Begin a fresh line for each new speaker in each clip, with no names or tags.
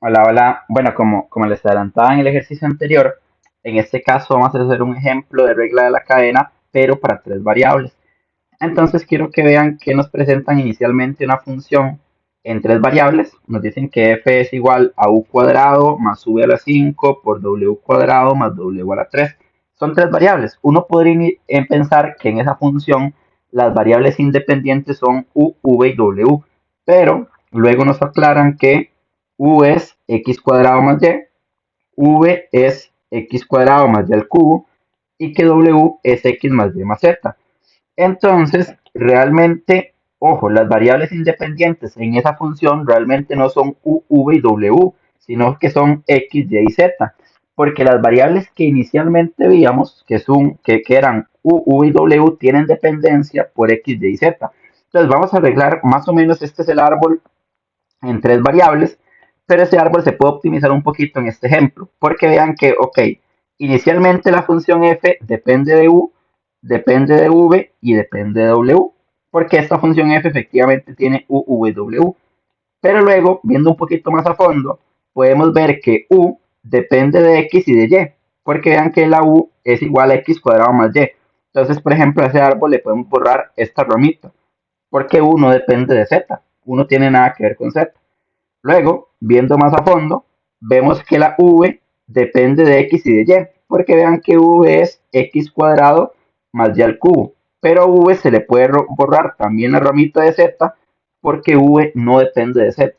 Hola, hola. Bueno, como les adelantaba en el ejercicio anterior, en este caso vamos a hacer un ejemplo de regla de la cadena, pero para tres variables. Entonces quiero que vean que nos presentan inicialmente una función en tres variables. Nos dicen que f es igual a u cuadrado más v a la 5 por w cuadrado más w a la 3. Son tres variables. Uno podría pensar que en esa función las variables independientes son u, v y w, pero luego nos aclaran que u es x cuadrado más y, v es x cuadrado más y al cubo y que w es x más y más z. Entonces, realmente, ojo, las variables independientes en esa función realmente no son u, v y w, sino que son x, y y z, porque las variables que inicialmente veíamos, que eran u, v y w, tienen dependencia por x, y y z. Entonces, vamos a arreglar más o menos, este es el árbol en tres variables, pero ese árbol se puede optimizar un poquito en este ejemplo, porque vean que, ok, inicialmente la función f depende de u, depende de v y depende de w, porque esta función f efectivamente tiene u, v y w, pero luego, viendo un poquito más a fondo, podemos ver que u depende de x y de y, porque vean que la u es igual a x cuadrado más y. Entonces, por ejemplo, a ese árbol le podemos borrar esta ramita, porque u no depende de z, u no tiene nada que ver con z. Luego, viendo más a fondo, vemos que la v depende de x y de y, porque vean que v es x cuadrado más y al cubo, pero a v se le puede borrar también la ramita de z, porque v no depende de z.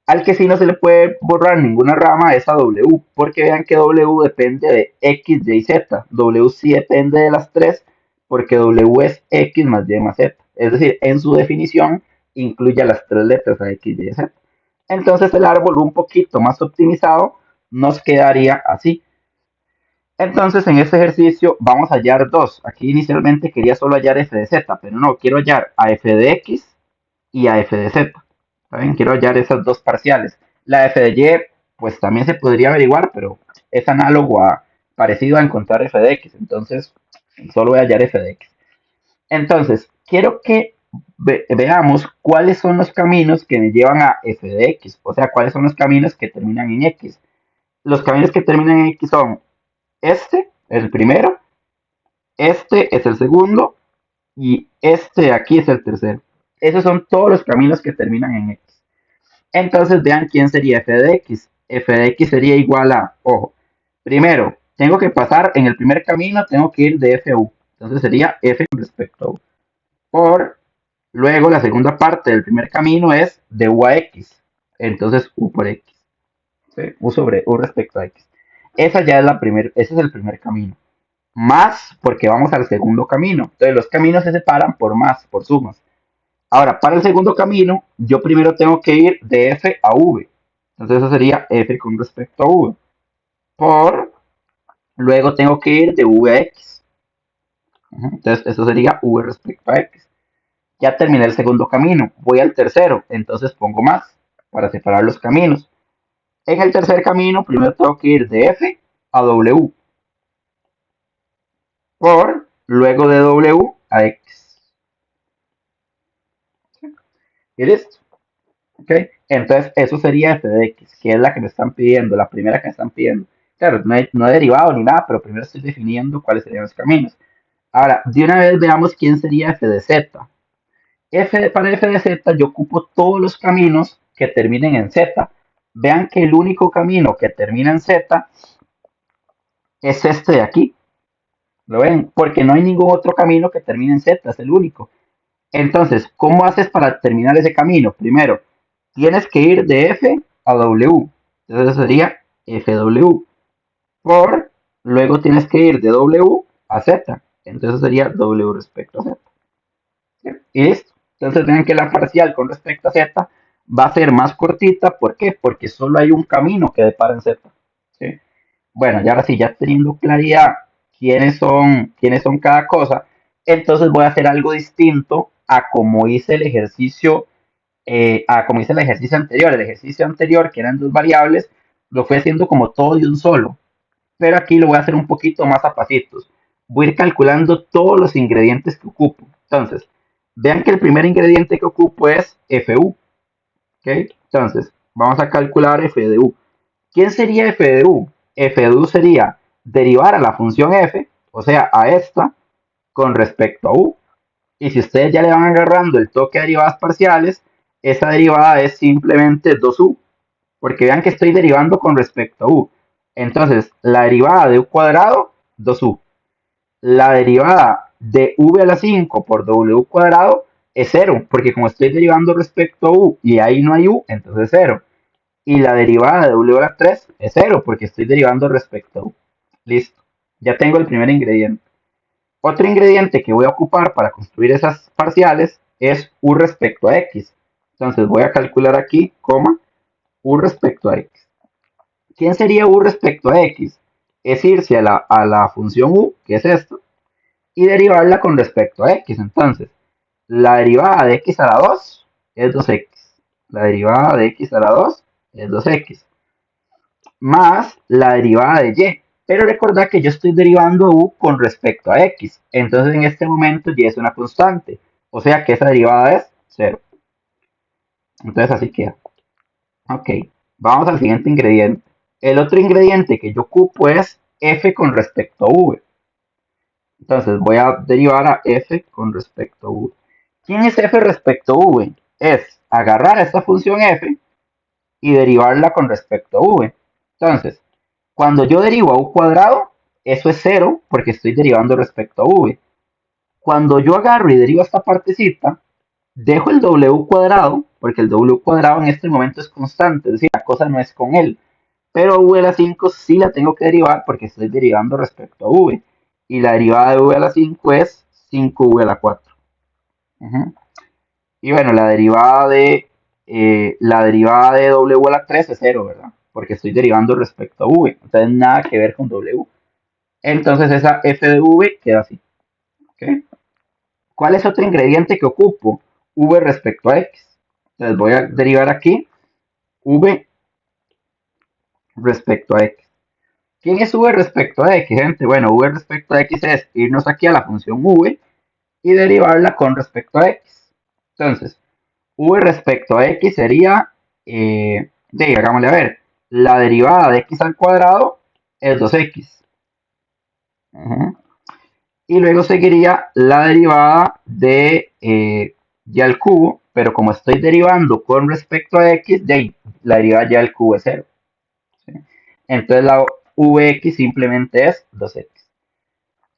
Al que sí no se le puede borrar ninguna rama es a w, porque vean que w depende de x, y z. W sí depende de las tres, porque w es x más y más z. Es decir, en su definición incluye a las tres letras a x, y z. Entonces el árbol un poquito más optimizado nos quedaría así. Entonces en este ejercicio vamos a hallar dos. Aquí inicialmente quería solo hallar f de z, pero no, quiero hallar a f de x y a f de z. ¿Saben? Quiero hallar esas dos parciales. La f de y, pues también se podría averiguar, pero es análogo a, parecido a encontrar f de x. Entonces solo voy a hallar f de x. Entonces, quiero que veamos cuáles son los caminos que me llevan a f de x, o sea, cuáles son los caminos que terminan en x. Los caminos que terminan en x son este, el primero, este es el segundo y este de aquí es el tercero. Esos son todos los caminos que terminan en x. Entonces, vean quién sería f de x. F de x sería igual a, ojo, primero, tengo que pasar en el primer camino, tengo que ir de f a u. Entonces sería f con respecto a u. Por Luego la segunda parte del primer camino es de u a x. Entonces u por x. ¿Sí? U sobre u respecto a x. Ese es el primer camino. Más porque vamos al segundo camino. Entonces los caminos se separan por más, por sumas. Ahora, para el segundo camino, yo primero tengo que ir de f a v. Entonces eso sería f con respecto a v. Por Luego tengo que ir de v a x. Entonces eso sería v respecto a x. Ya terminé el segundo camino, voy al tercero, entonces pongo más para separar los caminos. En el tercer camino, primero tengo que ir de F a W, luego de W a X. ¿Y listo? ¿Ok? Entonces, eso sería F de X, que es la que me están pidiendo, la primera que me están pidiendo. Claro, no he derivado ni nada, pero primero estoy definiendo cuáles serían los caminos. Ahora, de una vez veamos quién sería F de Z. Para f de z yo ocupo todos los caminos que terminen en z. Vean que el único camino que termina en z es este de aquí. ¿Lo ven? Porque no hay ningún otro camino que termine en z, es el único. Entonces, ¿cómo haces para terminar ese camino? Primero, tienes que ir de f a w. Entonces eso sería fw. Por Luego tienes que ir de w a z. Entonces sería w respecto a z. Y listo. Entonces vean que la parcial con respecto a z va a ser más cortita. ¿Por qué? Porque solo hay un camino que depara en z. ¿Sí? Bueno, y ahora sí, ya teniendo claridad quiénes son cada cosa, entonces voy a hacer algo distinto a como hice el ejercicio, anterior. El ejercicio anterior, que eran dos variables, lo fui haciendo como todo de un solo. Pero aquí lo voy a hacer un poquito más a pasitos. Voy a ir calculando todos los ingredientes que ocupo. Entonces, vean que el primer ingrediente que ocupo es FU. ¿Ok? Entonces, vamos a calcular f de u. ¿Quién sería f de u? F de u sería derivar a la función f, o sea, a esta, con respecto a u. Y si ustedes ya le van agarrando el toque a derivadas parciales, esa derivada es simplemente 2u, porque vean que estoy derivando con respecto a u. Entonces, la derivada de u cuadrado, 2u. La derivada de v a la 5 por w cuadrado es 0, porque como estoy derivando respecto a u y ahí no hay u, entonces es 0. Y la derivada de w a la 3 es 0, porque estoy derivando respecto a u. Listo. Ya tengo el primer ingrediente. Otro ingrediente que voy a ocupar para construir esas parciales es u respecto a x. Entonces voy a calcular aquí, coma, u respecto a x. ¿Quién sería u respecto a x? Es irse a la función u, que es esto, y derivarla con respecto a x. Entonces, la derivada de x a la 2 es 2x. La derivada de x a la 2 es 2x. Más la derivada de y. Pero recordad que yo estoy derivando u con respecto a x. Entonces en este momento y es una constante. O sea que esa derivada es 0. Entonces así queda. Ok, vamos al siguiente ingrediente. El otro ingrediente que yo ocupo es f con respecto a v. Entonces voy a derivar a f con respecto a v. ¿Quién es f respecto a v? Es agarrar esta función f y derivarla con respecto a v. Entonces, cuando yo derivo a u cuadrado, eso es 0 porque estoy derivando respecto a v. Cuando yo agarro y derivo esta partecita, dejo el w cuadrado, porque el w cuadrado en este momento es constante, es decir, la cosa no es con él. Pero v a la 5 sí la tengo que derivar porque estoy derivando respecto a v. Y la derivada de v a la 5 es 5v a la 4. Y bueno, la derivada de w a la 3 es 0, ¿verdad? Porque estoy derivando respecto a v. Entonces nada que ver con w. Entonces esa f de v queda así. ¿Okay? ¿Cuál es otro ingrediente que ocupo? V respecto a x. Entonces voy a derivar aquí v respecto a x. ¿Quién es v respecto a x, gente? Bueno, v respecto a x es irnos aquí a la función v y derivarla con respecto a x. Entonces, v respecto a x sería, hagámosle a ver, la derivada de x al cuadrado es 2x. Y luego seguiría la derivada de y al cubo, pero como estoy derivando con respecto a x, la derivada y al cubo es 0. ¿Sí? Entonces la vx simplemente es 2x.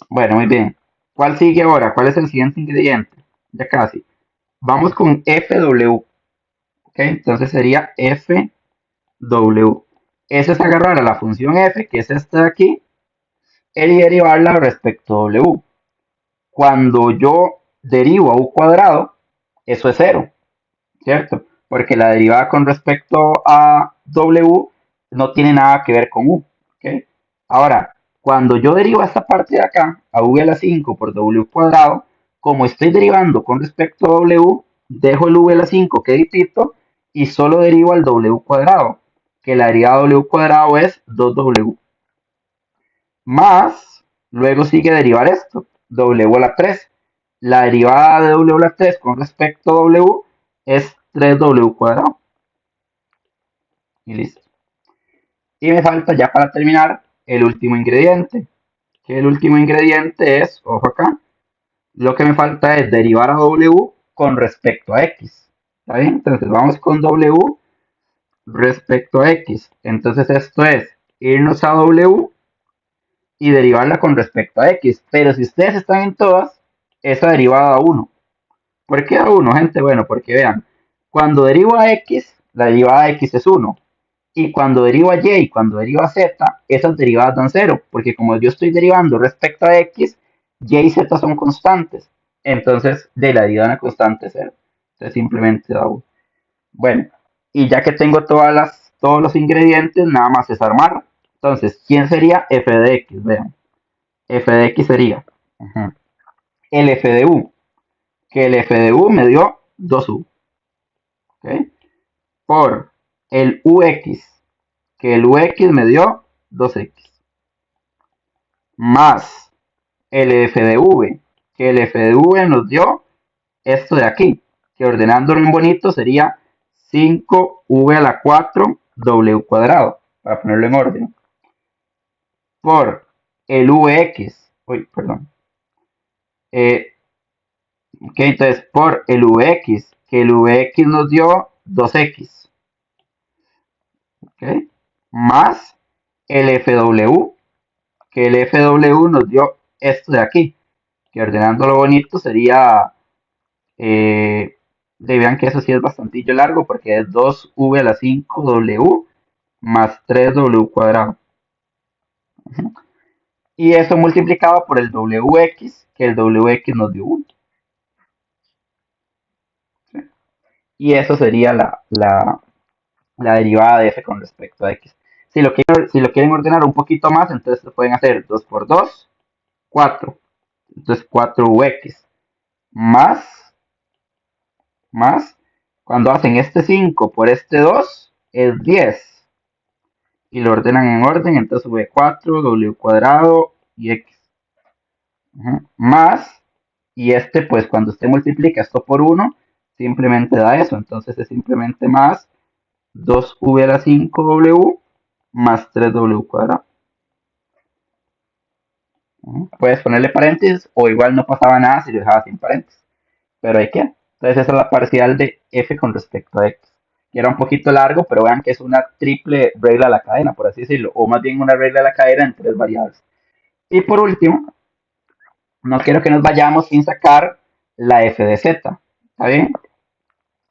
Bueno, muy bien. ¿Cuál sigue ahora? ¿Cuál es el siguiente ingrediente? Ya casi. Vamos con fw. ¿Ok? Entonces sería fw. Eso es agarrar a la función f, que es esta de aquí, y derivarla respecto a w. Cuando yo derivo a u cuadrado, eso es 0, ¿cierto? Porque la derivada con respecto a w no tiene nada que ver con u. ¿Ok? Ahora, cuando yo derivo esta parte de acá, a v a la 5 por w cuadrado, como estoy derivando con respecto a w, dejo el v a la 5 queditito y solo derivo al w cuadrado, que la derivada de w cuadrado es 2w. Más, luego sigue derivar esto, w a la 3. La derivada de w a la 3 con respecto a w es 3w cuadrado. Y listo. Y me falta ya para terminar el último ingrediente. Que el último ingrediente es, ojo acá, lo que me falta es derivar a w con respecto a x. ¿Está bien? Entonces vamos con w respecto a x. Entonces esto es irnos a w y derivarla con respecto a x. Pero si ustedes están en todas, esa derivada a 1. ¿Por qué a 1, gente? Bueno, porque vean, cuando derivo a x, la derivada de x es 1. Y cuando derivo a y y cuando derivo a z, esas derivadas dan 0. Porque como yo estoy derivando respecto a x, y y z son constantes. Entonces, de la derivada de una constante 0. Entonces simplemente da 1. Bueno, y ya que tengo todos los ingredientes, nada más es armar. Entonces, ¿quién sería f de x? Vean. F de x sería el f de u, que el f de u me dio 2u. ¿Okay? Por el ux, que el ux me dio 2x. Más el f de v, que el f de v nos dio esto de aquí, que ordenándolo en bonito sería 5v a la 4 w cuadrado, para ponerlo en orden, por el vx, uy, perdón, eh, ok, entonces por el vx, que el vx nos dio 2x, ok, más el fw, que el fw nos dio esto de aquí, que ordenándolo bonito sería, vean que eso sí es bastante largo, porque es 2v a la 5w más 3w cuadrado. Y eso multiplicado por el wx, que el wx nos dio 1. ¿Sí? Y eso sería la derivada de f con respecto a x. Si lo quieren ordenar un poquito más, entonces lo pueden hacer 2 por 2, 4. Entonces 4ux más, cuando hacen este 5 por este 2, es 10. Y lo ordenan en orden, entonces v4, w cuadrado y x. Más, y este pues cuando usted multiplica esto por 1, simplemente da eso. Entonces es simplemente más 2v a la 5w más 3w cuadrado. Puedes ponerle paréntesis o igual no pasaba nada si lo dejaba sin paréntesis. Pero hay que. Entonces esa es la parcial de f con respecto a x. Que era un poquito largo, pero vean que es una triple regla de la cadena, por así decirlo. O más bien una regla de la cadena en tres variables. Y por último, no quiero que nos vayamos sin sacar la f de z. ¿Está bien?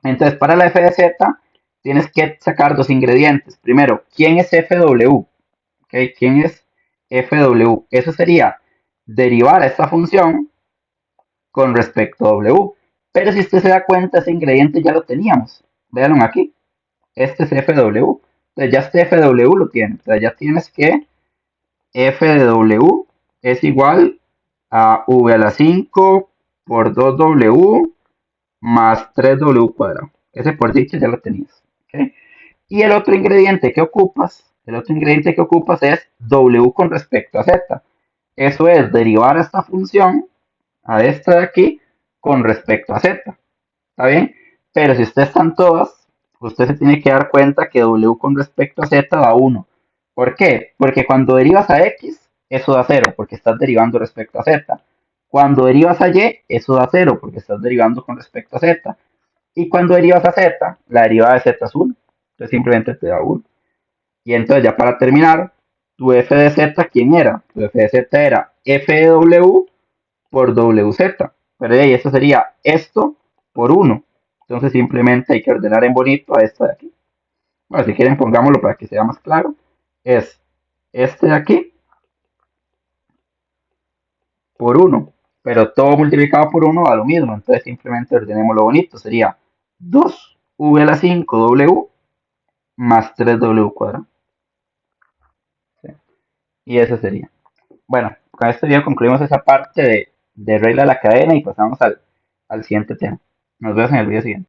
Entonces para la f de z tienes que sacar dos ingredientes. Primero, ¿quién es fw? ¿Okay? ¿Quién es fw? Eso sería derivar a esta función con respecto a w. Pero si usted se da cuenta, ese ingrediente ya lo teníamos. Véanlo aquí. Este es fw. Entonces ya este fw lo tiene. Entonces ya tienes que f de w es igual a v a la 5 por 2w más 3w cuadrado. Ese por dicho ya lo tenías. ¿Okay? Y el otro ingrediente que ocupas es w con respecto a z. Eso es derivar esta función, a esta de aquí, con respecto a z. ¿Está bien? Pero si ustedes están todas, usted se tiene que dar cuenta que w con respecto a z da 1. ¿Por qué? Porque cuando derivas a x, eso da 0, porque estás derivando respecto a z. Cuando derivas a y, eso da 0, porque estás derivando con respecto a z. Y cuando derivas a z, la derivada de z es 1. Entonces simplemente te da 1. Y entonces ya para terminar, tu f de z, ¿quién era? Tu f de z era f de w por wz. Pero ahí eso sería esto por 1. Entonces simplemente hay que ordenar en bonito a esto de aquí. Bueno, si quieren pongámoslo para que sea más claro. Es este de aquí por 1. Pero todo multiplicado por 1 da lo mismo. Entonces simplemente ordenémoslo bonito. Sería 2v a la 5w más 3w cuadrado. ¿Sí? Y eso sería. Bueno, con este video concluimos esa parte de regla de la cadena y pasamos al siguiente tema. Nos vemos en el video siguiente.